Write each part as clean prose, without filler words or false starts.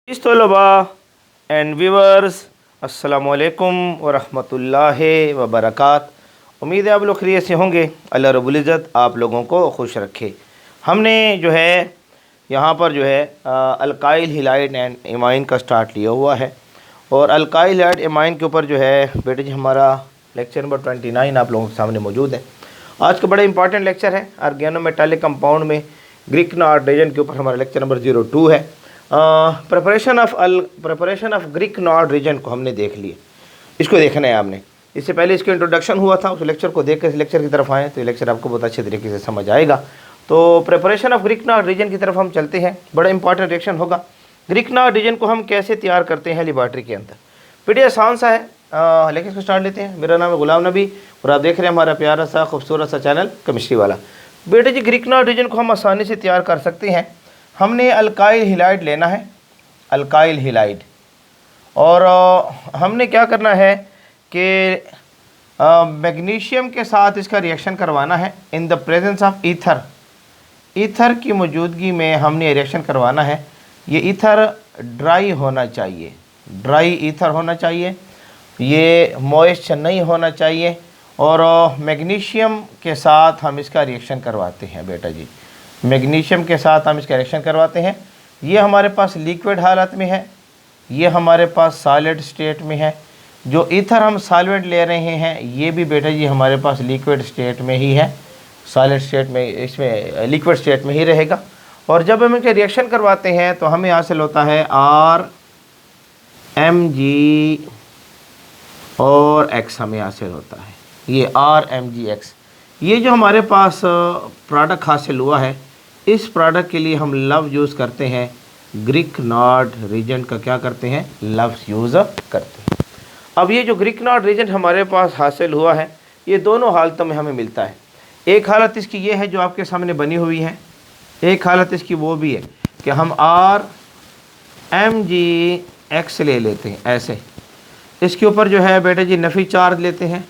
इस तलबा and viewers अस्सलामु अलैकुम वरहमतुल्लाहि वबरकात। उम्मीद है आप लोग खैरियत से होंगे। अल्लाह रब्बुल इज़्ज़त आप लोगों को खुश रखे। हमने जो है यहाँ पर जो है अल्काइल हिलाइड एंड एमाइन का स्टार्ट लिया हुआ है और अल्काइल हिलाइड एमाइन के ऊपर जो है बेटे जी हमारा लेक्चर नंबर 29 आप लोगों के सामने मौजूद है। आज का बड़ा इंपॉर्टेंट लेक्चर है ऑर्गेनोमेटालिक कंपाउंड में ग्रीकनॉर्ड रीजन के ऊपर हमारा लेक्चर नंबर 02 है। प्रिपरेशन ऑफ ग्रीकनॉर्ड रीजन को हमने देख लिया, इसको देखना है आपने। इससे पहले इसका इंट्रोडक्शन हुआ था, उस लेक्चर को देख कर इस लेक्चर की तरफ आए तो ये लेक्चर आपको बहुत अच्छे तरीके से समझ आएगा। तो प्रिपरेशन ऑफ ग्रीकनॉर्ड रीजन की तरफ हम चलते हैं। बड़ा इंपॉर्टेंट रिएक्शन होगा। ग्रीकनॉर्ड रीजन को हम कैसे तैयार करते हैं लेबॉरेटरी के अंदर, बड़ी आसान सा है। लेकिन इसको स्टार्ट लेते हैं। मेरा नाम है गुलाम नबी और आप देख रहे हैं हमारा प्यारा सा खूबसूरत सा चैनल केमिस्ट्री वाला। बेटे जी ग्रीकनॉर्ड रीजन को हम आसानी से तैयार कर सकते हैं। हमने अल्काइल हिलाइड लेना है, अल्काइल हिलाइड, और हमने क्या करना है कि मैग्नीशियम के साथ इसका रिएक्शन करवाना है in the presence of ether. Ether की मौजूदगी में हमने रिएक्शन करवाना है। ये ईथर ड्राई होना चाहिए, ड्राई ईथर होना चाहिए, ये मॉइस्ट नहीं होना चाहिए। और मैग्नीशियम के साथ हम इसका रिएक्शन करवाते हैं बेटा जी, मैग्नीशियम के साथ हम इसका रिएक्शन करवाते हैं। ये हमारे पास लिक्विड हालत में है, ये हमारे पास सॉलिड स्टेट में है। जो ईथर हम सॉल्वेंट ले रहे हैं ये भी बेटा जी हमारे पास लिक्विड स्टेट में ही है, सॉलिड स्टेट में, इसमें लिक्विड स्टेट में ही रहेगा। और जब हम इनके रिएक्शन करवाते हैं तो हमें हासिल होता है RMg और X हमें हासिल होता है, ये RMgX। ये जो हमारे पास प्रोडक्ट हासिल हुआ है, इस प्रोडक्ट के लिए हम लव यूज़ करते हैं, ग्रीकनॉर्ड रीजन का क्या करते हैं, लव यूज़ करते हैं। अब ये जो ग्रीकनॉर्ड रीजन हमारे पास हासिल हुआ है ये दोनों हालतों में हमें मिलता है। एक हालत इसकी ये है जो आपके सामने बनी हुई है, एक हालत इसकी वो भी है कि हम RMgX ले लेते हैं ऐसे। इसके ऊपर जो है बेटे जी नफ़ी चार्ज लेते हैं,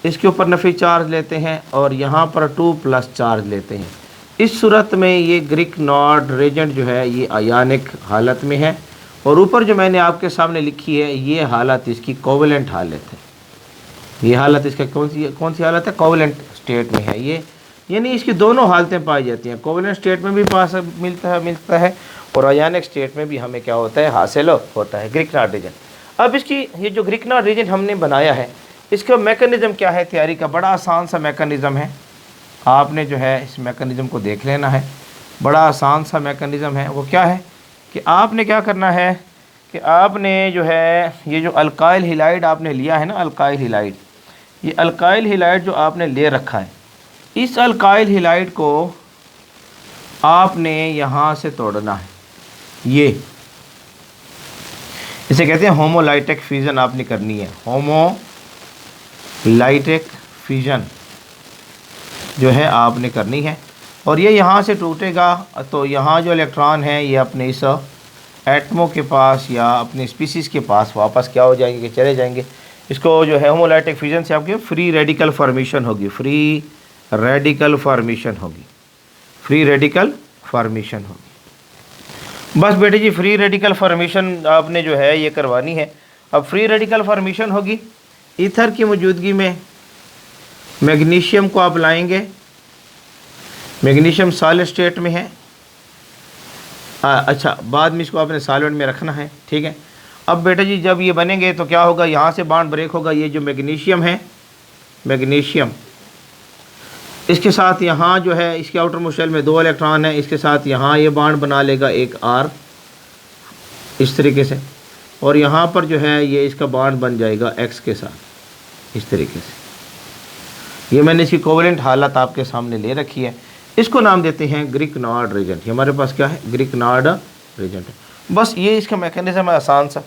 इसके ऊपर नफ़ी चार्ज लेते हैं और यहाँ पर 2+ चार्ज लेते हैं। इस सूरत में ये ग्रीकनॉर्ड रीजन जो है ये आयनिक हालत में है। और ऊपर जो मैंने आपके सामने लिखी है ये हालत इसकी कोवेलेंट हालत है। ये हालत इसका कौन सी हालत है, कोवेलेंट स्टेट में है ये, यानी इसकी दोनों हालतें पाई जाती हैं। कोवेलेंट स्टेट में भी पास मिलता है और आयनिक स्टेट में भी हमें क्या होता है, हासिल होता है ग्रीकनॉर्ड रीजन। अब इसकी ये जो ग्रीकनॉर्ड रीजन हमने बनाया है इसका मैकेनिज़्म क्या है तैयारी का, बड़ा आसान सा मैकेनिज़्म है। आपने जो है इस मैकेनिज़्म को देख लेना है, बड़ा आसान सा मैकेनिज़्म है। वो क्या है कि आपने क्या करना है कि आपने जो है ये जो अल्काइल हिलाइड आपने लिया है ना, अल्काइल हिलाइड, ये अल्काइल हिलाइड जो आपने ले रखा है, इस अल्काइल हिलाइड को आपने यहाँ से तोड़ना है। ये इसे कहते हैं होमोलाइटिक फ्यूज़न आपने करनी है, होमोलाइटिक फ्यूज़न जो है आपने करनी है। और ये यहाँ से टूटेगा तो यहाँ जो इलेक्ट्रॉन है ये अपने इस एटमों के पास या अपनी स्पीसीज़ के पास वापस क्या हो जाएंगे, चले जाएंगे। इसको जो है होमोलाइटिक फ्यूज़न से आपकी फ्री रेडिकल फॉर्मेशन होगी, फ्री रेडिकल फॉर्मेशन होगी, फ्री रेडिकल फॉर्मेशन होगी। बस बेटे जी फ्री रेडिकल फॉर्मेशन आपने जो है ये करवानी है। अब फ्री रेडिकल फॉर्मेशन होगी, ईथर की मौजूदगी में मैग्नीशियम को आप लाएंगे, मैग्नीशियम सॉलिड स्टेट में है। अच्छा बाद में इसको आपने सॉल्वेंट में रखना है, ठीक है। अब बेटा जी जब ये बनेंगे तो क्या होगा, यहाँ से बॉन्ड ब्रेक होगा। ये जो मैग्नीशियम है, मैग्नीशियम इसके साथ यहाँ जो है इसके आउटर मोस्ट शेल में 2 इलेक्ट्रॉन है, इसके साथ यहाँ ये बॉन्ड बना लेगा एक R इस तरीके से, और यहाँ पर जो है ये इसका बॉन्ड बन जाएगा X के साथ इस तरीके से। ये मैंने इसकी कोवेलेंट हालत आपके सामने ले रखी है। इसको नाम देते हैं ग्रीकनॉर्ड रीजन। हमारे पास क्या है, ग्रीकनॉर्ड रीजन। बस ये इसका मैकेनिज़्म है आसान सा,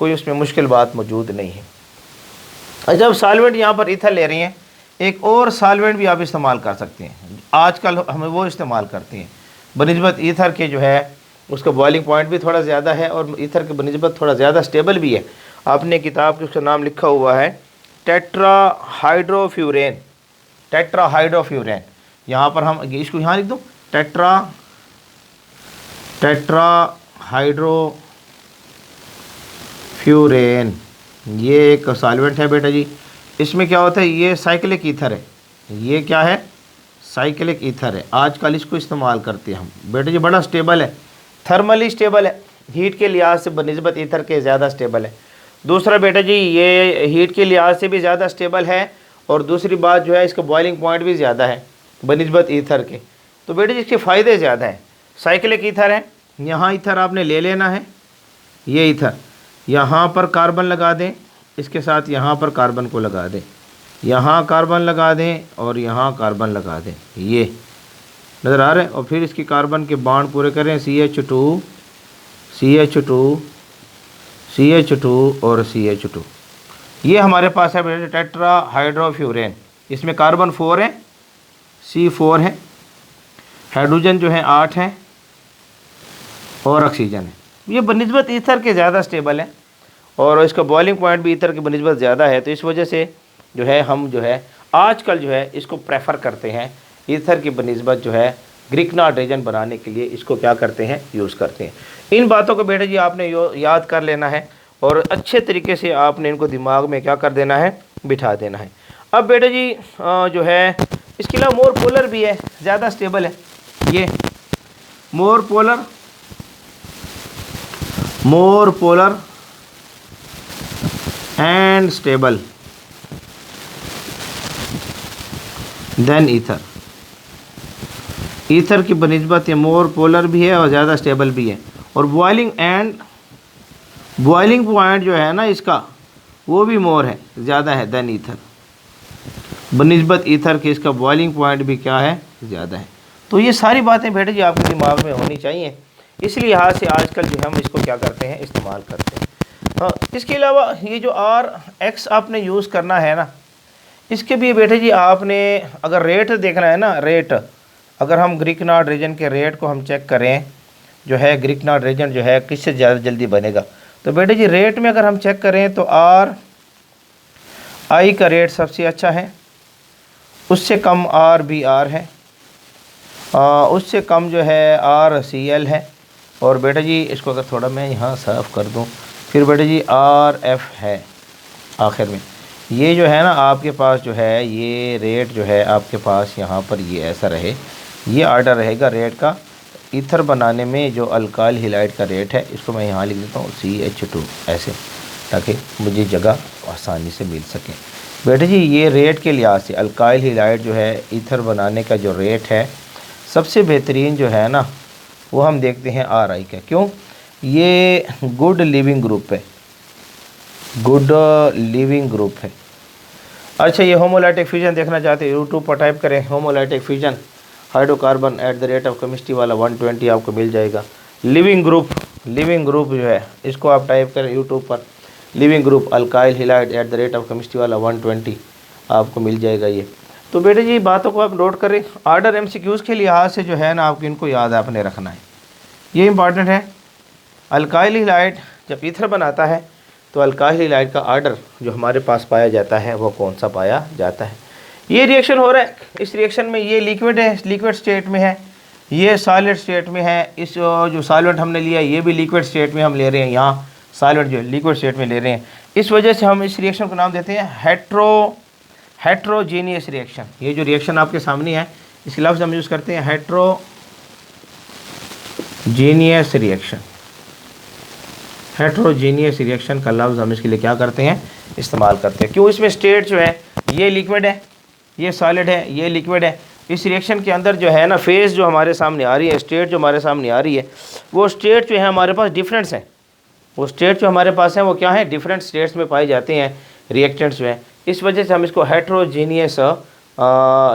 कोई उसमें मुश्किल बात मौजूद नहीं है। जब सॉल्वेंट यहाँ पर ईथर ले रही हैं, एक और सॉल्वेंट भी आप इस्तेमाल कर सकते हैं। आजकल हमें वो इस्तेमाल करते हैं बनिस्बत ईथर के, जो है उसका बॉइलिंग पॉइंट भी थोड़ा ज़्यादा है और ईथर के बनिस्बत थोड़ा ज़्यादा स्टेबल भी है। आपने किताब के उसका नाम लिखा हुआ है टेट्राहाइड्रोफ्यूरेन, टेट्राहाइड्रोफ्यूरेन। यहाँ पर हम इसको यहाँ लिख दो, टेट्राहाइड्रो फ्यूरेन, ये एक सॉल्वेंट है बेटा जी। इसमें क्या होता है, ये साइक्लिक ईथर है। ये क्या है, साइक्लिक ईथर है। आजकल इसको इस्तेमाल करते हैं हम बेटा जी। बड़ा स्टेबल है, थर्मली स्टेबल है, हीट के लिहाज से बनिस्बत ईथर के ज़्यादा स्टेबल है। दूसरा बेटा जी, ये हीट के लिहाज से भी ज़्यादा स्टेबल है, और दूसरी बात जो है इसका बॉइलिंग पॉइंट भी ज़्यादा है बनिस्बत ईथर के। तो बेटा जी इसके फ़ायदे ज़्यादा हैं। साइक्लिक ईथर है, यहाँ ईथर आपने ले लेना है, ये ईथर यहाँ पर कार्बन लगा दें, इसके साथ यहाँ पर कार्बन को लगा दें, यहाँ कार्बन लगा दें और यहाँ कार्बन लगा दें, ये नज़र आ रहे हैं। और फिर इसकी कार्बन के बॉन्ड पूरे करें, CH2 CH2 CH2 और CH2। ये हमारे पास है बेटा टेट्रा हाइड्रोफ्यूरेन। इसमें कार्बन 4 है, C4 है, हाइड्रोजन जो है 8 है और ऑक्सीजन है। ये बनिस्बत ईथर के ज़्यादा स्टेबल है और इसका बॉइलिंग पॉइंट भी ईथर की बनिस्बत ज़्यादा है। तो इस वजह से जो है हम जो है आजकल जो है इसको प्रेफर करते हैं, ईथर की बनिस्बत जो है ग्रिग्नार्ड रीजन बनाने के लिए इसको क्या करते हैं, यूज़ करते हैं। इन बातों को बेटा जी आपने याद कर लेना है और अच्छे तरीके से आपने इनको दिमाग में क्या कर देना है, बिठा देना है। अब बेटा जी जो है इसके अलावा मोर पोलर भी है, ज़्यादा स्टेबल है। ये more polar and stable then ether. Ether की बनिस्बत ये मोर पोलर भी है और ज़्यादा स्टेबल भी है। और बॉइलिंग पॉइंट जो है ना इसका, वो भी मोर है, ज़्यादा है देन ईथर। बनिस्बत ईथर के इसका बॉइलिंग पॉइंट भी क्या है, ज़्यादा है। तो ये सारी बातें बेटे जी आपके दिमाग में होनी चाहिए। इस लिहाज से आजकल जो है हम इसको क्या करते हैं, इस्तेमाल करते हैं। हाँ, इसके अलावा ये जो RX आपने यूज़ करना है ना, इसके भी बेटे जी आपने अगर रेट देखना है ना, रेट अगर हम ग्रिग्नार्ड रीजन के रेट को हम चेक करें, जो है ग्रिग्नार्ड रीजन जो है किससे ज़्यादा जल्दी बनेगा, तो बेटे जी रेट में अगर हम चेक करें तो RI का रेट सबसे अच्छा है, उससे कम RBR है, उससे कम जो है RCL है, और बेटा जी इसको अगर थोड़ा मैं यहाँ साफ़ कर दूँ, फिर बेटा जी RF है आखिर में। ये जो है ना आपके पास जो है ये रेट जो है आपके पास यहाँ पर ये ऐसा रहे, ये आर्डर रहेगा रेट का। ईथर बनाने में जो अल्काइल हैलाइड का रेट है, इसको मैं यहाँ लिख देता हूँ CH2 ऐसे, ताकि मुझे जगह आसानी से मिल सके। बेटे जी ये रेट के लिहाज से अल्काइल हैलाइड जो है ईथर बनाने का जो रेट है, सबसे बेहतरीन जो है ना वो हम देखते हैं RI का। क्यों, ये गुड लिविंग ग्रुप है, गुड लिविंग ग्रुप है। अच्छा, ये होमोलाइटिक फ्यूजन देखना चाहते हैं, यूट्यूब पर टाइप करें homolytic fusion hydrocarbon at the rate of chemistry वाला 120 आपको मिल जाएगा। लिविंग ग्रुप जो है इसको आप टाइप करें यूट्यूब पर, leaving group alkyl halide at the rate of chemistry वाला 120 आपको मिल जाएगा ये। तो बेटे जी बातों को आप नोट करें। आर्डर MCQs के लिहाज से जो है ना आपको इनको याद आपने रखना है, ये इंपॉर्टेंट है। अल्काइल हैलाइड जब ईथर बनाता है तो अल्काइल हैलाइड का आर्डर जो हमारे पास पाया जाता है वो कौन सा पाया जाता है। ये रिएक्शन हो रहा है, इस रिएक्शन में ये लिक्विड है, लिक्विड स्टेट में है, ये सॉलिड स्टेट में है। इस जो सॉल्वेंट हमने लिया ये भी लिक्विड स्टेट में हम ले रहे हैं, यहाँ सॉल्वेंट जो लिक्विड स्टेट में ले रहे हैं। इस वजह से हम इस रिएक्शन को नाम देते हैं हेट्रोजीनियस रिएक्शन। ये जो रिएक्शन आपके सामने है इसके लफ्ज़ हम यूज़ करते हैं हेट्रोजीनियस रिएक्शन। हेट्रोजीनियस रिएक्शन का लफ्ज़ हम इसके लिए क्या करते हैं, इस्तेमाल करते हैं। क्यों, इसमें स्टेट जो है ये लिक्विड है, ये सॉलिड है, ये लिक्विड है। इस रिएक्शन के अंदर जो है ना फेज़ जो हमारे सामने आ रही है, स्टेट जो हमारे सामने आ रही है, वो स्टेट जो है हमारे पास डिफरेंट्स हैं। वो स्टेट जो हमारे पास हैं वो क्या है, डिफरेंट स्टेट्स में पाए जाते हैं रिएक्टेंट्स जो हैं। इस वजह से हम इसको हेट्रोजीनियस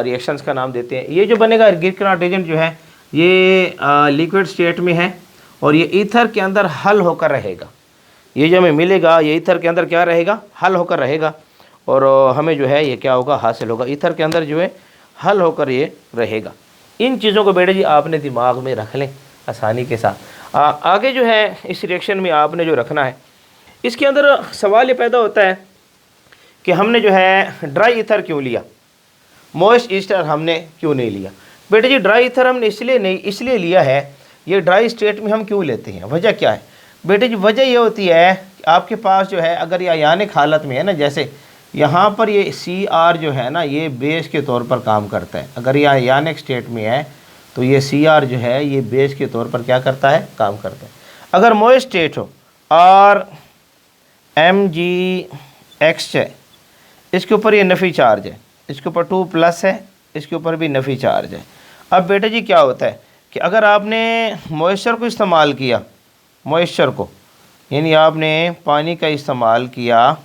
रिएक्शंस का नाम देते हैं। ये जो बनेगा ग्रिग्नार्ड रीजन जो है ये लिक्विड स्टेट में है और ये ईथर के अंदर हल होकर रहेगा। ये जो हमें मिलेगा ये ईथर के अंदर क्या रहेगा, हल होकर रहेगा, और हमें जो है ये क्या होगा, हासिल होगा। ईथर के अंदर जो है हल होकर ये रहेगा। इन चीज़ों को बेटे जी आपने दिमाग में रख लें आसानी के साथ। आगे जो है इस रिएक्शन में आपने जो रखना है, इसके अंदर सवाल ये पैदा होता है कि हमने जो है ड्राई ईथर क्यों लिया, मॉइस्ट ईथर हमने क्यों नहीं लिया। बेटे जी ड्राई ईथर हमने इसलिए लिया है, ये ड्राई स्टेट में हम क्यों लेते हैं, वजह क्या है। बेटे जी वजह ये होती है कि आपके पास जो है अगर ये आयानिक हालत में है ना, जैसे यहाँ पर ये Cr जो है ना ये बेस के तौर पर काम करता है। अगर ये आयानिक स्टेट में है तो ये Cr जो है ये बेस के तौर पर क्या करता है, काम करता है। अगर मोइस्ट स्टेट हो और MgX है, इसके ऊपर ये नफ़ी चार्ज है, इसके ऊपर 2+ है, इसके ऊपर भी नफ़ी चार्ज है। अब बेटा जी क्या होता है कि अगर आपने मॉइस्चर को इस्तेमाल किया, मॉइस्चर को यानी आपने पानी का इस्तेमाल किया,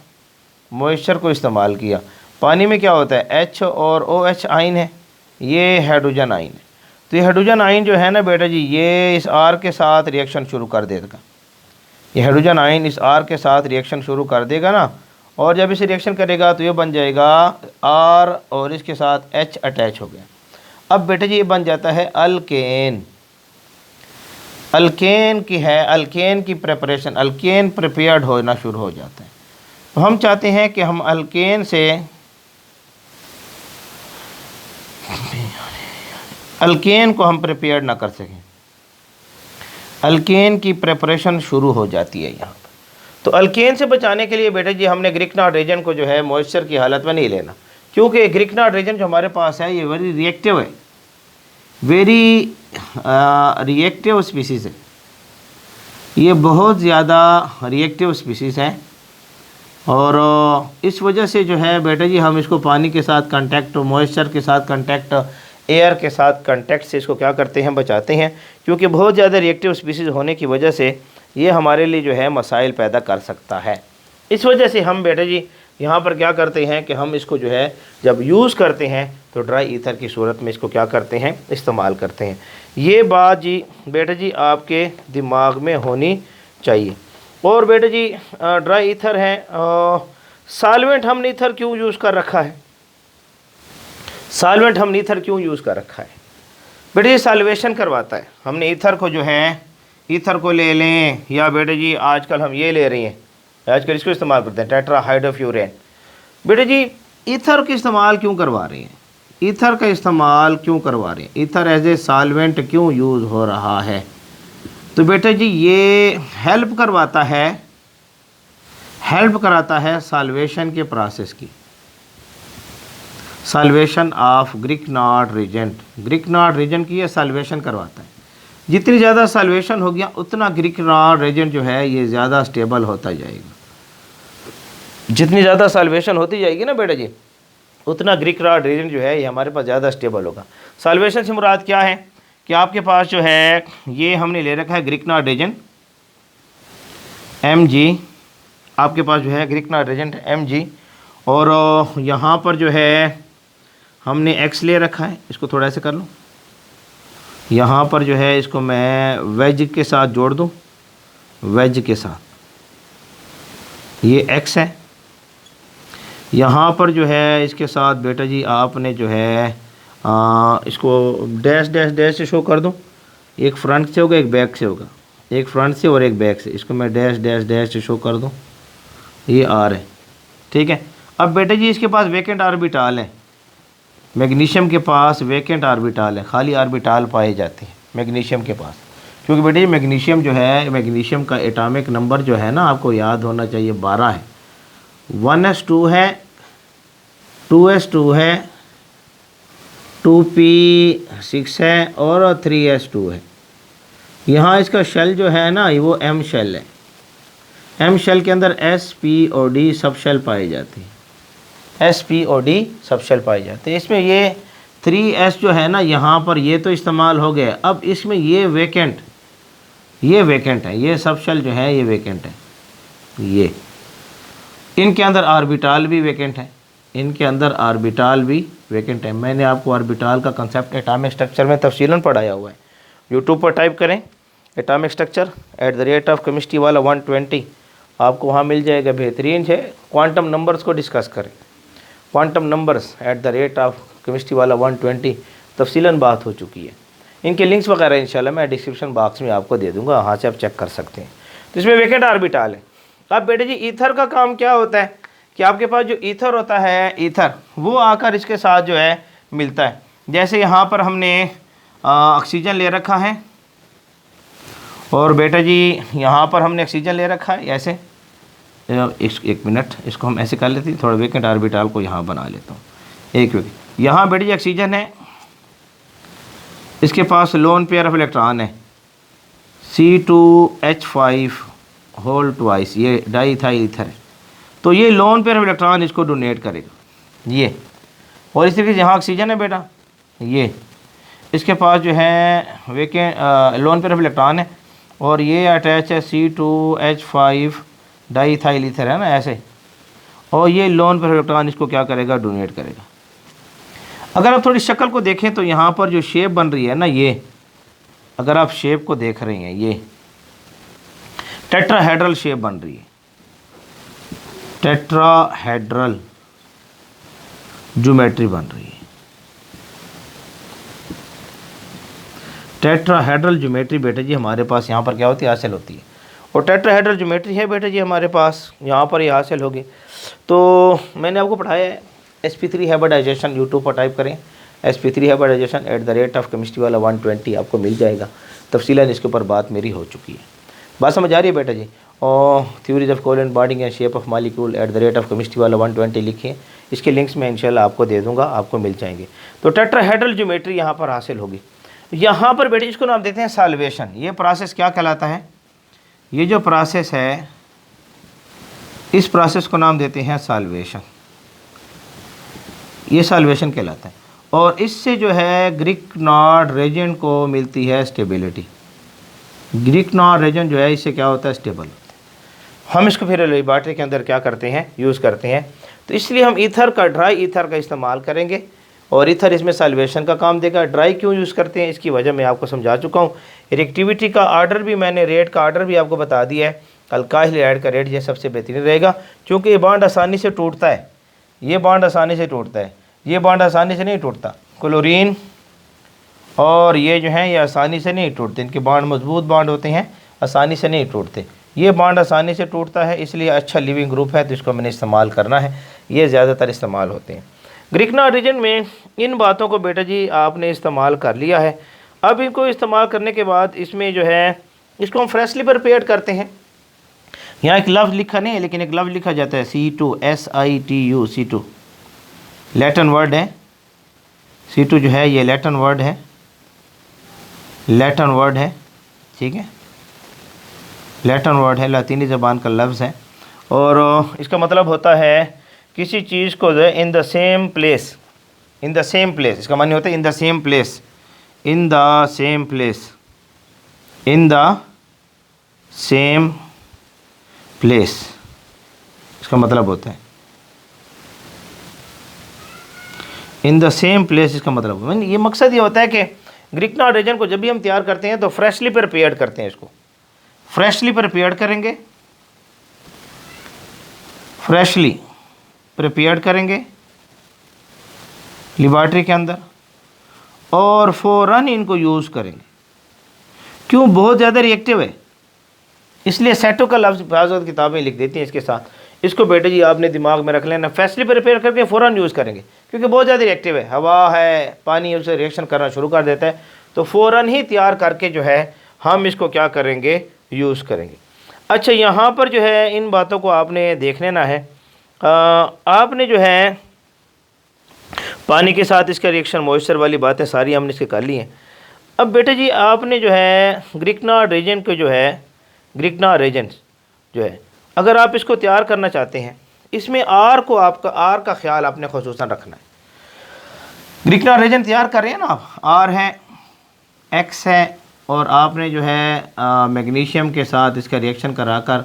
मॉइस्चर को इस्तेमाल किया, पानी में क्या होता है H और OH आयन है, ये हाइड्रोजन आयन है। तो ये हाइड्रोजन आयन जो है ना बेटा जी ये इस R के साथ रिएक्शन शुरू कर देगा। ये हाइड्रोजन आयन इस R के साथ रिएक्शन शुरू कर देगा ना, और जब इसे रिएक्शन करेगा तो ये बन जाएगा R और इसके साथ H अटैच हो गया। अब बेटा जी ये बन जाता है अल्केन। अल्केन की है, अल्केन की प्रिपरेशन, अल्केन प्रिपेयर्ड होना शुरू हो जाता है। तो हम चाहते हैं कि हम अल्केन से अल्केन को हम प्रिपेयर्ड ना कर सकें, अल्केन की प्रिपरेशन शुरू हो जाती है यहाँ पर। तो अल्केन से बचाने के लिए बेटा जी हमने ग्रिकनार्ड रेजेंट को जो है मॉइस्चर की हालत में नहीं लेना, क्योंकि ग्रिकनार्ड रेजेंट जो हमारे पास है ये वेरी रिएक्टिव है, वेरी रिएक्टिव स्पीसीज़ है, ये बहुत ज़्यादा रिएक्टिव स्पीसीज़ है। और इस वजह से जो है बेटा जी हम इसको पानी के साथ कांटेक्ट, मॉइस्चर के साथ कांटेक्ट, एयर के साथ कांटेक्ट से इसको क्या करते हैं, बचाते हैं, क्योंकि बहुत ज़्यादा रिएक्टिव स्पीसीज़ होने की वजह से ये हमारे लिए जो है मसाइल पैदा कर सकता है। इस वजह से हम बेटा जी यहाँ पर क्या करते हैं कि हम इसको जो है जब यूज़ करते हैं तो ड्राई ईथर की सूरत में इसको क्या करते हैं, इस्तेमाल करते हैं। ये बात जी बेटा जी आपके दिमाग में होनी चाहिए। और बेटा जी ड्राई ईथर है, सॉल्वेंट हमने ईथर क्यों यूज़ कर रखा है, सॉल्वेंट हमने ईथर क्यों यूज़ कर रखा है बेटा जी, सॉल्वेशन करवाता है। हमने ईथर को जो है, ईथर को ले लें या बेटा जी आजकल हम ये ले रहे हैं, आजकल इसको इस्तेमाल करते हैं टेट्राहाइड्रोफ्यूरेन। बेटा जी ईथर का इस्तेमाल क्यों करवा रहे हैं, ईथर का इस्तेमाल क्यों करवा रहे हैं, ईथर एज ए सॉल्वेंट क्यों यूज़ हो रहा है। तो बेटा जी ये हेल्प करवाता है, हेल्प कराता है सॉल्वेशन के प्रोसेस की, सॉल्वेशन ऑफ ग्रिकनार्ड रेजेंट, ग्रिकनार्ड रेजेंट की ये सॉल्वेशन करवाता है। जितनी ज़्यादा सॉल्वेशन हो गया उतना ग्रिकनार्ड रेजेंट जो है ये ज़्यादा स्टेबल होता जाएगा। जितनी ज़्यादा सॉल्वेशन होती जाएगी ना बेटा जी उतना ग्रिकनार्ड रेजेंट जो है ये हमारे पास ज़्यादा स्टेबल होगा। सॉल्वेशन से मुराद क्या है कि आपके पास जो है ये हमने ले रखा है ग्रिकनार्ड रेजेंट Mg, आपके पास जो है ग्रिकनार्ड रेजेंट Mg, और यहाँ पर जो है हमने X ले रखा है, इसको थोड़ा ऐसे कर लूँ, यहाँ पर जो है इसको मैं वेज के साथ जोड़ दूँ, वेज के साथ ये X है। यहाँ पर जो है इसके साथ बेटा जी आपने जो है इसको डैश डैश डैश से शो कर दूँ, एक फ्रंट से होगा एक बैक से होगा, एक फ्रंट से और एक बैक से, इसको मैं डैश डैश डैश से शो कर दूँ, ये R है, ठीक है। अब बेटा जी इसके पास वेकेंट ऑर्बिटाल है, मैग्नीशियम के पास वेकेंट ऑर्बिटाल है, खाली ऑर्बिटाल पाए जाते हैं मैग्नीशियम के पास, क्योंकि बेटा जी मैग्नीशियम जो है, मैग्नीशियम का एटॉमिक नंबर जो है ना आपको याद होना चाहिए 12 है, 1s2 है, 2s2 है, 2p6 है और 3s2 है। यहाँ इसका शेल जो है ना वो M शेल है, M शेल के अंदर S, P और D सब शेल पाए जाते हैं, S, P और D सब शेल पाए जाते हैं। इसमें ये 3s जो है ना यहाँ पर ये तो इस्तेमाल हो गया, अब इसमें ये वेकेंट है, ये सब शेल जो है ये वेकेंट है, ये इनके अंदर ऑर्बिटाल भी वेकेंट है, इनके अंदर ऑर्बिटाल भी वेकेंट है। मैंने आपको ऑर्बिटाल का कंसेप्ट एटॉमिक स्ट्रक्चर में तफसीलन पढ़ाया हुआ है, यूट्यूब पर टाइप करें एटॉमिक स्ट्रक्चर @केमिस्ट्री वाला 120, आपको वहाँ मिल जाएगा। बेहतरीन है, क्वांटम नंबर्स को डिस्कस करें, क्वांटम नंबर्स @केमिस्ट्री वाला 120 तफसीलन बात हो चुकी है। इनके लिंक्स वगैरह इंशाल्लाह मैं डिस्क्रिप्शन बॉक्स में आपको दे दूँगा, वहाँ से आप चेक कर सकते हैं। तो इसमें वेकेंट ऑर्बिटाल है। अब बेटे जी ईथर का काम क्या होता है कि आपके पास जो ईथर होता है, ईथर वो आकर इसके साथ जो है मिलता है। जैसे यहाँ पर हमने ऑक्सीजन ले रखा है और बेटा जी यहाँ पर हमने ऑक्सीजन ले रखा है ऐसे, एक मिनट, इसको हम ऐसे कर लेते हैं, थोड़ा वेकेंट ऑर्बिटल को यहाँ बना लेता हूँ। एक वेकेंट यहाँ बेटे जी ऑक्सीजन है, इसके पास लोन पेयर ऑफ इलेक्ट्रॉन है C2H5 होल ट्वाइस, ये डाईथाइल ईथर है। तो ये लोन पेयर ऑफ इलेक्ट्रॉन इसको डोनेट करेगा ये। और इस तरीके से यहाँ ऑक्सीजन है बेटा, ये इसके पास जो है vacant lone pair of electron है और ये अटैच है C2H5 डाईथाइल ईथर है ना ऐसे, और ये लोन पेयर ऑफ इलेक्ट्रॉन इसको क्या करेगा, डोनेट करेगा। अगर आप थोड़ी शक्ल को देखें तो यहाँ पर जो शेप बन रही है ना, ये अगर आप शेप को देख रहे हैं, ये टेट्राहेड्रल शेप बन रही है, टेट्राहेड्रल ज्योमेट्री बन रही है। टेट्राहेड्रल ज्योमेट्री बेटे जी हमारे पास यहाँ पर क्या होती है, हासिल होती है। और टेट्राहेड्रल ज्योमेट्री है बेटे जी हमारे पास यहाँ पर ये हासिल होगी। तो मैंने आपको पढ़ाया है sp3 हाइब्रिडाइजेशन, यूट्यूब पर टाइप करें sp3 हाइब्रिडाइजेशन @chemistry वाला 120 आपको मिल जाएगा। तफसीलन इसके ऊपर बात मेरी हो चुकी है, बात समझ आ रही है बेटा जी। और theories of covalent bonding and shape of molecule @chemistry वाला 120 लिखिए, इसके लिंक्स मैं इंशाल्लाह आपको दे दूंगा, आपको मिल जाएंगे। तो टेट्राहेड्रल ज्योमेट्री यहाँ पर हासिल होगी। यहाँ पर बेटे इसको नाम देते हैं सॉल्वेशन। ये प्रोसेस क्या कहलाता है, ये जो प्रोसेस है इस प्रोसेस को नाम देते हैं सॉल्वेशन, ये सॉल्वेशन कहलाता है। और इससे जो है ग्रिग्नार्ड रेजेंट को मिलती है स्टेबिलिटी। ग्रिग्नार्ड रेजेंट जो है इससे क्या होता है, स्टेबल। हम इसको फिर लेबॉरेटरी के अंदर क्या करते हैं, यूज़ करते हैं। तो इसलिए हम ईथर का, ड्राई ईथर का इस्तेमाल करेंगे और ईथर इसमें सॉल्वेशन का काम देगा। ड्राई क्यों यूज़ करते हैं इसकी वजह मैं आपको समझा चुका हूँ। रिएक्टिविटी का आर्डर भी मैंने, रेट का आर्डर भी आपको बता दिया है। अल्काइल हैलाइड का रेट ये सबसे बेहतरीन रहेगा क्योंकि ये बॉन्ड आसानी से टूटता है, ये बॉन्ड आसानी से टूटता है, ये बॉन्ड आसानी से नहीं टूटता। क्लोरीन और ये जो हैं ये आसानी से नहीं टूटते, इनके बॉन्ड मजबूत बॉन्ड होते हैं, आसानी से नहीं टूटते। ये बॉन्ड आसानी से टूटता है, इसलिए अच्छा लिविंग ग्रुप है तो इसको मैंने इस्तेमाल करना है, ये ज़्यादातर इस्तेमाल होते हैं। ग्रिग्नार्ड रीजन में इन बातों को बेटा जी आपने इस्तेमाल कर लिया है। अब इनको इस्तेमाल करने के बाद इसमें जो है इसको हम फ्रेशली प्रिपेयर करते हैं। यहाँ एक लफ्ज़ लिखा नहीं है लेकिन एक लफ्ज़ लिखा जाता है C2 SITU, C2 Latin word है। C2 जो है ये लैटिन वर्ड है, लैटिन वर्ड है, ठीक है, लैटिन वर्ड है, लातीनी ज़बान का लफ्ज़ है। और इसका मतलब होता है किसी चीज़ को जो है in the same place, in the same place, इसका मानी होता है in the same place, in the same place, in the same place, इसका मतलब होता है इन द सेम प्लेस। इसका मतलब ये मकसद ये होता है कि ग्रिग्नार्ड रीजन को जब भी हम तैयार करते हैं तो फ्रेशली प्रिपेयर्ड करते हैं, इसको फ्रेशली प्रिपेयर्ड करेंगे, फ्रेशली प्रिपेयर्ड करेंगे लेबॉरेटरी के अंदर और फ़ौरन इनको यूज़ करेंगे। क्यों, बहुत ज़्यादा रिएक्टिव है, इसलिए सेटो का लफ्ज़ बाज़ किताबें लिख देती हैं इसके साथ। इसको बेटे जी आपने दिमाग में रख लेना, फ्रेशली प्रिपेयर करके फ़ौरन यूज़ करेंगे क्योंकि बहुत ज़्यादा रिएक्टिव है, हवा है, पानी उससे रिएक्शन करना शुरू कर देता है। तो फ़ौरन ही तैयार करके जो है हम इसको क्या करेंगे, यूज़ करेंगे। अच्छा, यहाँ पर जो है इन बातों को आपने देख लेना है। आपने जो है पानी के साथ इसका रिएक्शन, मॉइस्चर वाली बातें सारी हमने इसके कर ली हैं। अब बेटे जी आपने जो है ग्रिग्नार्ड रीजन को जो है, ग्रिग्नार्ड रीजन जो है अगर आप इसको तैयार करना चाहते हैं, इसमें आर को, आपका आर का ख्याल आपने खुसूसन रखना है। ग्रिग्नार्ड रीजन तैयार कर रहे हैं ना आप, आर है, एक्स है, और आपने जो है मैग्नीशियम के साथ इसका रिएक्शन कराकर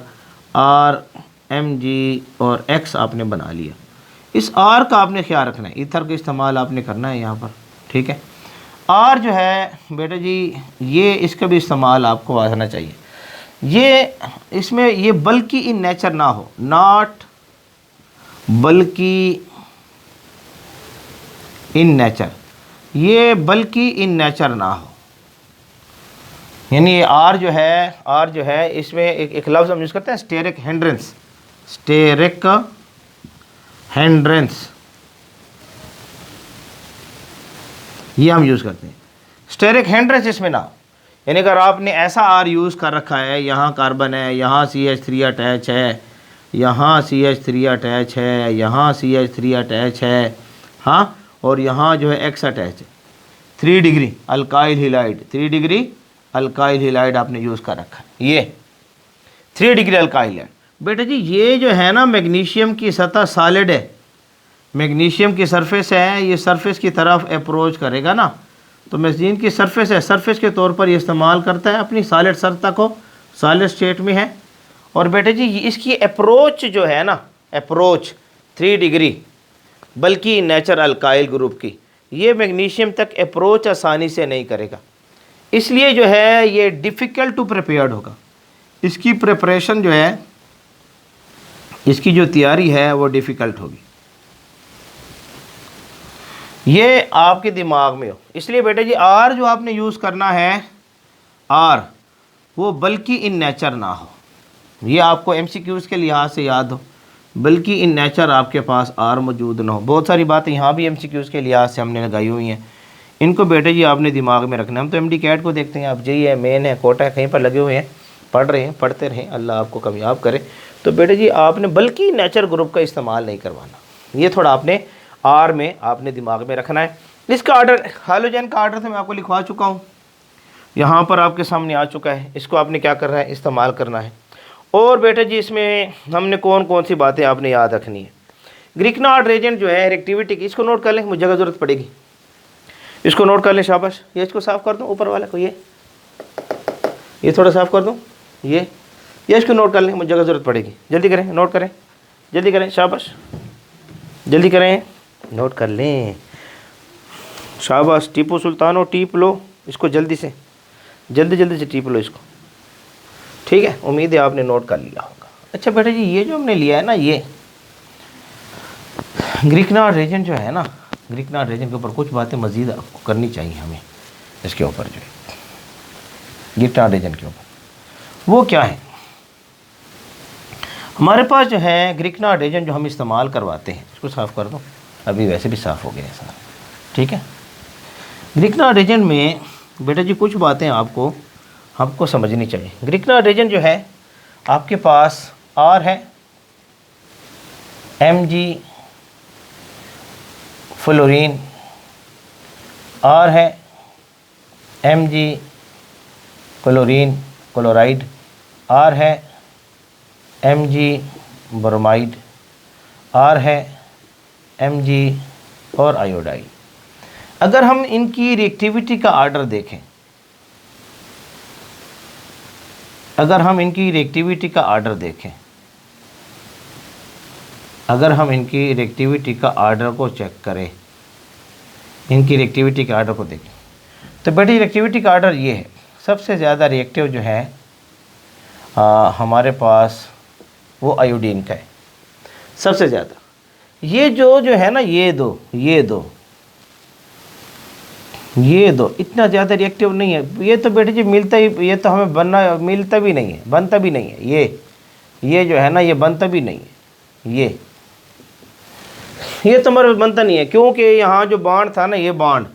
RMg और X आपने बना लिया। इस R का आपने ख्याल रखना है, ईथर का इस्तेमाल आपने करना है यहाँ पर, ठीक है। R जो है बेटा जी ये इसका भी इस्तेमाल आपको आना चाहिए। ये इसमें ये बल्कि इन नेचर ना हो, नॉट बल्कि इन नेचर, ये बल्कि इन नेचर ना हो, यानी ये आर जो है इसमें एक लफ्ज़ हम यूज़ करते हैं स्टेरिक हिंड्रेंस, स्टेरिक हिंड्रेंस, ये हम यूज़ करते हैं। स्टेरिक हिंड्रेंस इसमें ना, यानी अगर आपने ऐसा आर यूज़ कर रखा है, यहाँ कार्बन है, यहाँ CH3 अटैच है, यहाँ CH3 अटैच है, यहाँ CH3 अटैच है, हाँ, और यहाँ जो है X अटैच है। 3 डिग्री अल्काइल हिलाइड, 3 डिग्री अल्काइल हिलाइड आपने यूज़ कर रखा है। ये 3 डिग्री अल्काइल है बेटा जी। ये जो है ना मैग्नीशियम की सतह सॉलिड है, मैग्नीशियम की सरफेस है, ये सरफेस की तरफ अप्रोच करेगा ना, तो मैग्नीशियम की सरफेस है, सरफेस के तौर पर ये इस्तेमाल करता है अपनी सॉलिड सतह को, सॉलिड स्टेट में है। और बेटा जी इसकी अप्रोच जो है ना, अप्रोच 3 डिग्री, बल्कि नेचर अल्काइल ग्रुप की, ये मैग्नीशियम तक अप्रोच आसानी से नहीं करेगा, इसलिए जो है ये डिफ़िकल्ट टू प्रिपेयर्ड होगा। इसकी प्रिपरेशन जो है, इसकी जो तैयारी है वो डिफ़िकल्ट होगी, ये आपके दिमाग में हो। इसलिए बेटा जी आर जो आपने यूज़ करना है, आर वो बल्कि इन नेचर ना हो, ये आपको MCQs के लिहाज से याद हो, बल्कि इन नेचर आपके पास आर मौजूद ना हो। बहुत सारी बातें यहाँ भी MCQs के लिहाज से हमने लगाई हुई हैं, इनको बेटा जी आपने दिमाग में रखना है। हम तो MD कैट को देखते हैं, आप JEE है, मेन है, कोटा है, कहीं पर लगे हुए हैं, पढ़ रहे हैं, पढ़ते रहें, अल्लाह आपको कामयाब करे। तो बेटा जी आपने बल्कि नेचर ग्रुप का इस्तेमाल नहीं करवाना, ये थोड़ा आपने आर में आपने दिमाग में रखना है। इसका आर्डर, हाइड्रोजन का आर्डर तो मैं आपको लिखवा चुका हूँ, यहाँ पर आपके सामने आ चुका है। इसको आपने क्या करना है, इस्तेमाल करना है। और बेटा जी इसमें हमने कौन कौन सी बातें आपने याद रखनी है। ग्रिग्नार्ड रेजेंट जो है रिएक्टिविटी की, इसको नोट कर लें, मुझे जगह ज़रूरत पड़ेगी, इसको नोट कर लें, शाबाश। ये इसको साफ़ कर दूँ, ऊपर वाले को ये थोड़ा साफ़ कर दूँ, ये इसको नोट कर लें, मुझे जगह ज़रूरत पड़ेगी। जल्दी करें, नोट करें, जल्दी करें, शाबाश, जल्दी करें, नोट कर लें, शाबाश। टीपू सुल्तानो टीप लो इसको, जल्दी से, जल्दी से टीप लो इसको, ठीक है। उम्मीद है आपने नोट कर लिया होगा। अच्छा बेटा जी ये जो हमने लिया है ना, ये ग्रिग्नार्ड रेजेंट जो है ना, ग्रिग्नार्ड रेजेंट के ऊपर कुछ बातें मज़ीद आपको करनी चाहिए हमें, इसके ऊपर जो है ग्रिग्नार्ड रेजेंट के ऊपर, वो क्या है। हमारे पास जो है ग्रिग्नार्ड रेजेंट जो हम इस्तेमाल करवाते हैं, इसको साफ़ कर दो, अभी वैसे भी साफ़ हो गया है सारा, ठीक है। ग्रिग्नार्ड रेजेंट में बेटा जी कुछ बातें आपको समझनी चाहिए। ग्रिग्नार्ड रेजेंट जो है आपके पास आर है, Mg फ्लोरीन, आर है Mg क्लोरीन क्लोराइड, आर है Mg ब्रोमाइड, आर है Mg और आयोडाइड। अगर हम इनकी रिएक्टिविटी का आर्डर देखें, अगर हम इनकी रिएक्टिविटी का आर्डर देखें, अगर हम इनकी रिएक्टिविटी का आर्डर को चेक करें, इनकी रिएक्टिविटी के आर्डर को देखें, तो बेटी रिएक्टिविटी का आर्डर ये है। सबसे ज़्यादा रिएक्टिव जो है हमारे पास वो आयोडीन का है सबसे ज़्यादा। ये जो है ना, ये दो इतना ज़्यादा रिएक्टिव नहीं है। ये तो बेटे जी मिलता ही, ये तो हमें मिलता भी नहीं है, बनता भी नहीं है। ये जो है ना, ये बनता भी नहीं है, ये तो हमारा बनता नहीं है, क्योंकि यहाँ जो बॉन्ड था ना, ये बॉन्ड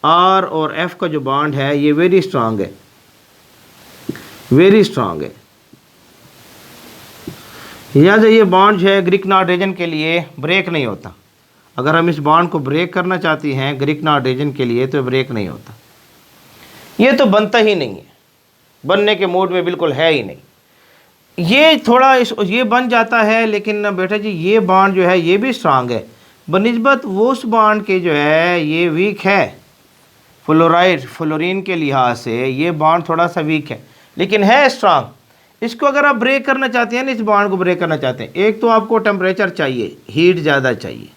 आर और एफ का जो बॉन्ड है ये वेरी स्ट्रांग है, वेरी स्ट्रांग है। लिहाजा ये बॉन्ड जो है ग्रिग्नार्ड रेजेंट के लिए ब्रेक नहीं होता। अगर हम इस बॉन्ड को ब्रेक करना चाहते हैं ग्रिग्नार्ड रेजेंट के लिए, तो ब्रेक नहीं होता, ये तो बनता ही नहीं है, बनने के मूड में बिल्कुल है ही नहीं। ये थोड़ा ये बन जाता है, लेकिन बेटा जी ये बॉन्ड जो है ये भी स्ट्रांग है बनिस्बत वो उस बॉन्ड के जो है ये वीक है। फ्लोरीन के लिहाज से ये बॉन्ड थोड़ा सा वीक है, लेकिन है स्ट्रांग। इसको अगर आप ब्रेक करना चाहते हैं ना, इस बॉन्ड को ब्रेक करना चाहते हैं, एक तो आपको टेम्परेचर चाहिए, हीट ज़्यादा चाहिए,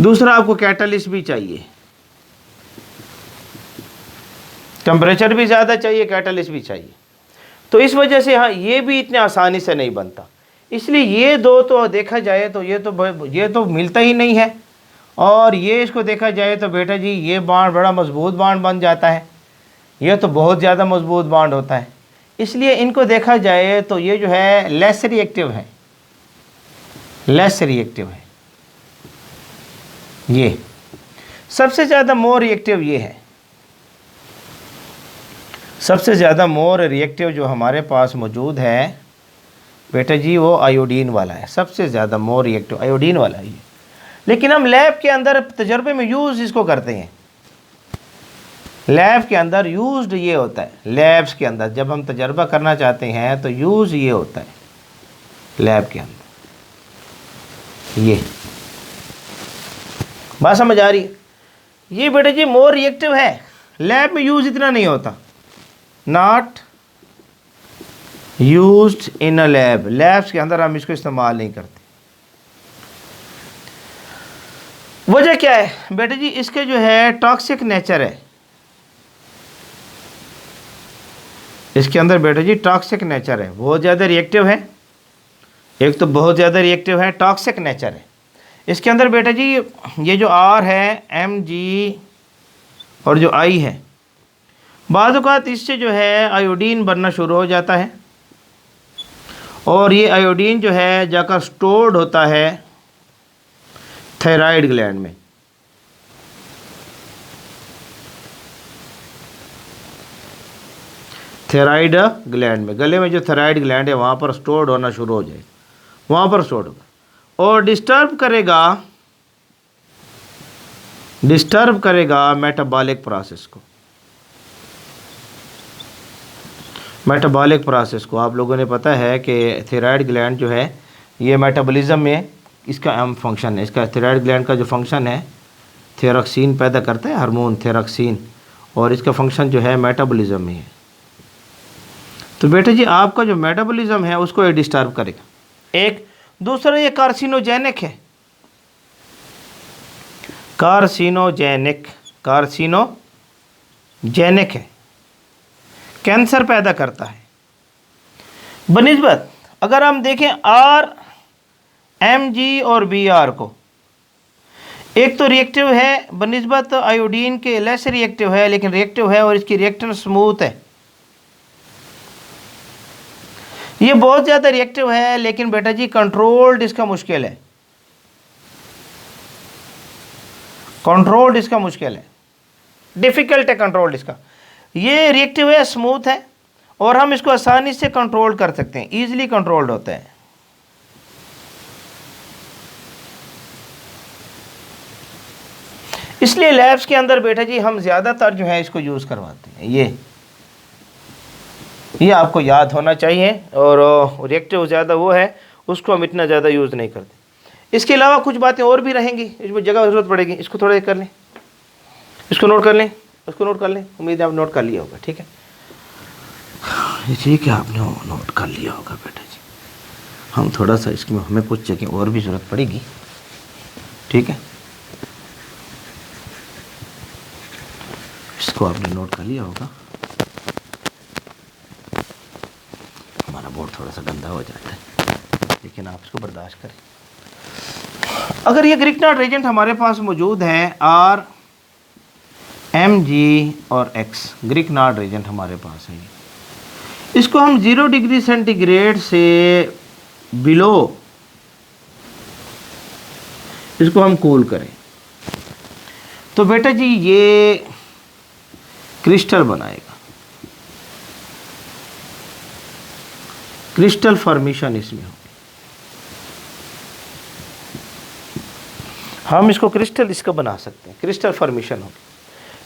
दूसरा आपको कैटलिस्ट भी चाहिए, टेम्परेचर भी ज़्यादा चाहिए, कैटलिस्ट भी चाहिए। तो इस वजह से हाँ ये भी इतने आसानी से नहीं बनता। इसलिए ये दो तो देखा जाए तो ये तो मिलता ही नहीं है। और ये इसको देखा जाए तो बेटा जी ये बॉन्ड बड़ा मजबूत बॉन्ड बन जाता है, ये तो बहुत ज़्यादा मजबूत बॉन्ड होता है। इसलिए इनको देखा जाए तो ये जो है लेस रिएक्टिव है, लेस रिएक्टिव है। ये सबसे ज़्यादा मोर रिएक्टिव ये है, सबसे ज़्यादा मोर रिएक्टिव जो हमारे पास मौजूद है बेटा जी वो आयोडीन वाला है, सबसे ज़्यादा मोर रिएक्टिव आयोडीन वाला है ये। लेकिन हम लैब के अंदर तजर्बे में यूज़ इसको करते हैं, लैब के अंदर यूज्ड ये होता है। लैब्स के अंदर जब हम तजर्बा करना चाहते हैं तो यूज़ ये होता है लैब के अंदर। ये बात समझ आ रही है? ये बेटा जी मोर रिएक्टिव है, लैब में यूज़ इतना नहीं होता। Not used in a lab, labs के अंदर हम इसको इस्तेमाल नहीं करते। वजह क्या है बेटा जी? इसके जो है टॉक्सिक नेचर है, इसके अंदर बेटा जी टॉक्सिक नेचर है, बहुत ज़्यादा रिएक्टिव है। एक तो बहुत ज़्यादा रिएक्टिव है, टॉक्सिक नेचर है इसके अंदर बेटा जी। ये जो आर है, एम जी और जो आई है, बाज़ औक़ात इससे जो है आयोडीन बनना शुरू हो जाता है और ये आयोडीन जो है जाकर स्टोर्ड होता है थायराइड ग्लैंड में। थायराइड ग्लैंड में, गले में जो थायराइड ग्लैंड है वहाँ पर स्टोर्ड होना शुरू हो जाए, वहाँ पर स्टोर्ड होगा और डिस्टर्ब करेगा मेटाबॉलिक प्रोसेस को। मेटाबॉलिक प्रोसेस को आप लोगों ने पता है कि थायराइड ग्लैंड जो है ये मेटाबॉलिज्म में इसका अहम फंक्शन है। इसका थायराइड ग्लैंड का जो फंक्शन है, थायरॉक्सिन पैदा करता है, हार्मोन थायरॉक्सिन, और इसका फंक्शन जो है मेटाबॉलिज्म में है। तो बेटा जी आपका जो मेटाबॉलिज्म है उसको ये डिस्टर्ब करेगा। एक दूसरा ये कार्सिनोजेनिक है, कार्सिनोजेनिक है, कैंसर पैदा करता है। बनिस्बत अगर हम देखें आर, एम जी और बी आर को, एक तो रिएक्टिव है बनिस्बत आयोडीन के, लेस रिएक्टिव है लेकिन रिएक्टिव है और इसकी रिएक्टेंट स्मूथ है। ये बहुत ज़्यादा रिएक्टिव है लेकिन बेटा जी कंट्रोल्ड इसका मुश्किल है, कंट्रोल्ड इसका मुश्किल है, डिफ़िकल्ट है कंट्रोल्ड इसका। ये रिएक्टिव है, स्मूथ है और हम इसको आसानी से कंट्रोल कर सकते हैं, ईजिली कंट्रोल्ड होता है। इसलिए लैब्स के अंदर बेटा जी हम ज़्यादातर जो है इसको यूज़ करवाते हैं। ये आपको याद होना चाहिए। और रिएक्टिव ज़्यादा वो है, उसको हम इतना ज़्यादा यूज़ नहीं करते। इसके अलावा कुछ बातें और भी रहेंगी, इसमें जगह ज़रूरत पड़ेगी। इसको थोड़ा कर लें, इसको नोट कर लें, उसको नोट कर लें। उम्मीद है आप नोट कर लिया होगा, ठीक है? ठीक है, आपने नोट कर लिया होगा बेटा जी। हम थोड़ा सा इसमें हमें कुछ जगह और भी ज़रूरत पड़ेगी, ठीक है? इसको आपने नोट कर लिया होगा। हमारा बोर्ड थोड़ा सा गंदा हो जाता है लेकिन आप इसको बर्दाश्त करें। अगर ये ग्रिग्नार्ड एजेंट हमारे पास मौजूद है, आर, एम जी और एक्स, ग्रिग्नार्ड एजेंट हमारे पास है, इसको हम 0 डिग्री सेंटीग्रेड से बिलो इसको हम कूल करें तो बेटा जी ये क्रिस्टल बनाएगा, क्रिस्टल फॉर्मेशन इसमें हो। हम इसको क्रिस्टल इसका बना सकते हैं, क्रिस्टल फॉर्मेशन हो।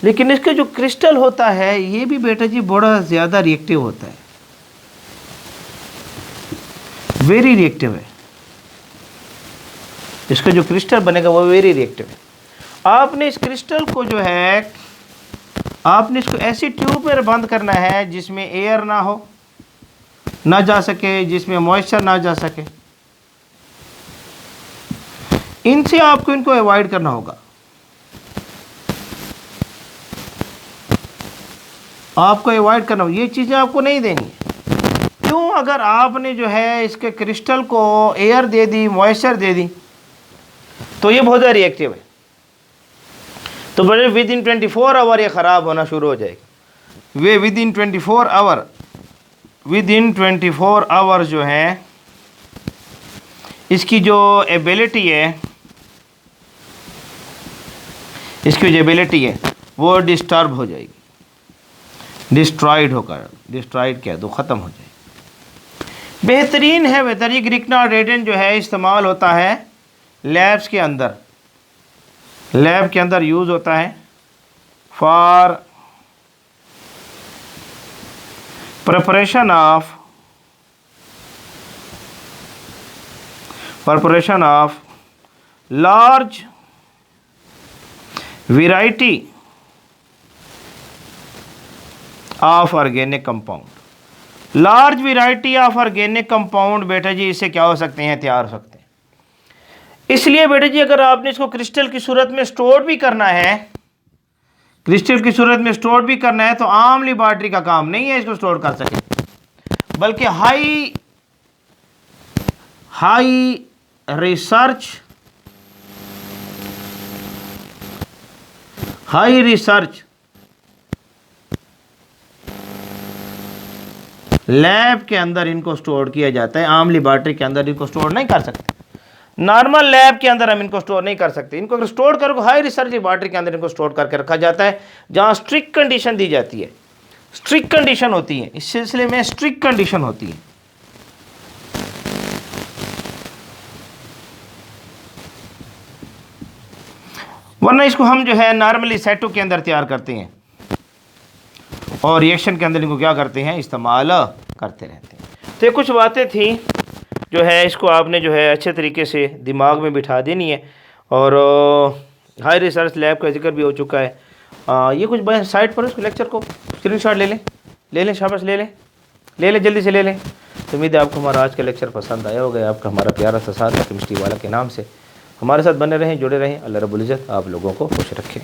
लेकिन इसका जो क्रिस्टल होता है ये भी बेटा जी बड़ा ज़्यादा रिएक्टिव होता है, वेरी रिएक्टिव है। इसका जो क्रिस्टल बनेगा वो वेरी रिएक्टिव है। आपने इस क्रिस्टल को जो है आपने इसको ऐसी ट्यूब में बंद करना है जिसमें एयर ना हो, ना जा सके, जिसमें मॉइस्चर ना जा सके। इनसे आपको इनको अवॉइड करना होगा। आपको अवॉइड करना होगा, ये चीज़ें आपको नहीं देनी। क्यों? अगर आपने जो है इसके क्रिस्टल को एयर दे दी, मॉइस्चर दे दी, तो ये बहुत ज़्यादा रिएक्टिव है, तो बड़े विद इन 24 आवर ये ख़राब होना शुरू हो जाएगा। वे विद इन 24 आवर जो है इसकी जो एबिलिटी है, इसकी जो एबिलिटी है वो डिस्टर्ब हो जाएगी, डिस्ट्रॉयड होकर, डिस्ट्रॉयड क्या है तो ख़त्म हो जाएगी। बेहतरीन है। बेहतरीन ग्रिकना रेडेंट जो है इस्तेमाल होता है लैब्स के अंदर, लैब के अंदर यूज़ होता है for preparation of large variety of organic compound. Large variety of organic compound बेटा जी इससे क्या हो सकते हैं, तैयार हो सकते हैं। इसलिए बेटा जी अगर आपने इसको क्रिस्टल की सूरत में स्टोर भी करना है, क्रिस्टल की सूरत में स्टोर भी करना है, तो आम लेबॉरेटरी का काम नहीं है इसको स्टोर कर सके, बल्कि हाई रिसर्च लैब के अंदर इनको स्टोर किया जाता है। आम लेबॉरेटरी के अंदर इनको स्टोर नहीं कर सकते, नॉर्मल लैब के अंदर हम इनको स्टोर नहीं कर सकते। इनको अगर स्टोर करो हाई रिसर्च लेबॉरेटरी के अंदर इनको स्टोर करके रखा जाता है, जहां स्ट्रिक्ट कंडीशन दी जाती है, स्ट्रिक्ट कंडीशन होती है, इस सिलसिले में स्ट्रिक्ट कंडीशन होती है। वरना इसको हम जो है नॉर्मली सेटों के अंदर तैयार करते हैं और रिएक्शन के अंदर इनको क्या करते हैं, इस्तेमाल करते रहते हैं। तो ये कुछ बातें थी जो है इसको आपने जो है अच्छे तरीके से दिमाग में बिठा देनी है। और हाई रिसर्च लैब का जिक्र भी हो चुका है। ये कुछ साइट पर उसको लेक्चर को स्क्रीनशॉट ले लें, शाबाश ले लें जल्दी से ले लें। तो उम्मीद है आपको हमारा आज का लेक्चर पसंद आया होगा। आपका हमारा प्यारा सा साथ केमिस्ट्री वाला के नाम से हमारे साथ बने रहें, जुड़े रहें। अल्लाह रब्बुल इज़्ज़त आप लोगों को खुश रखे।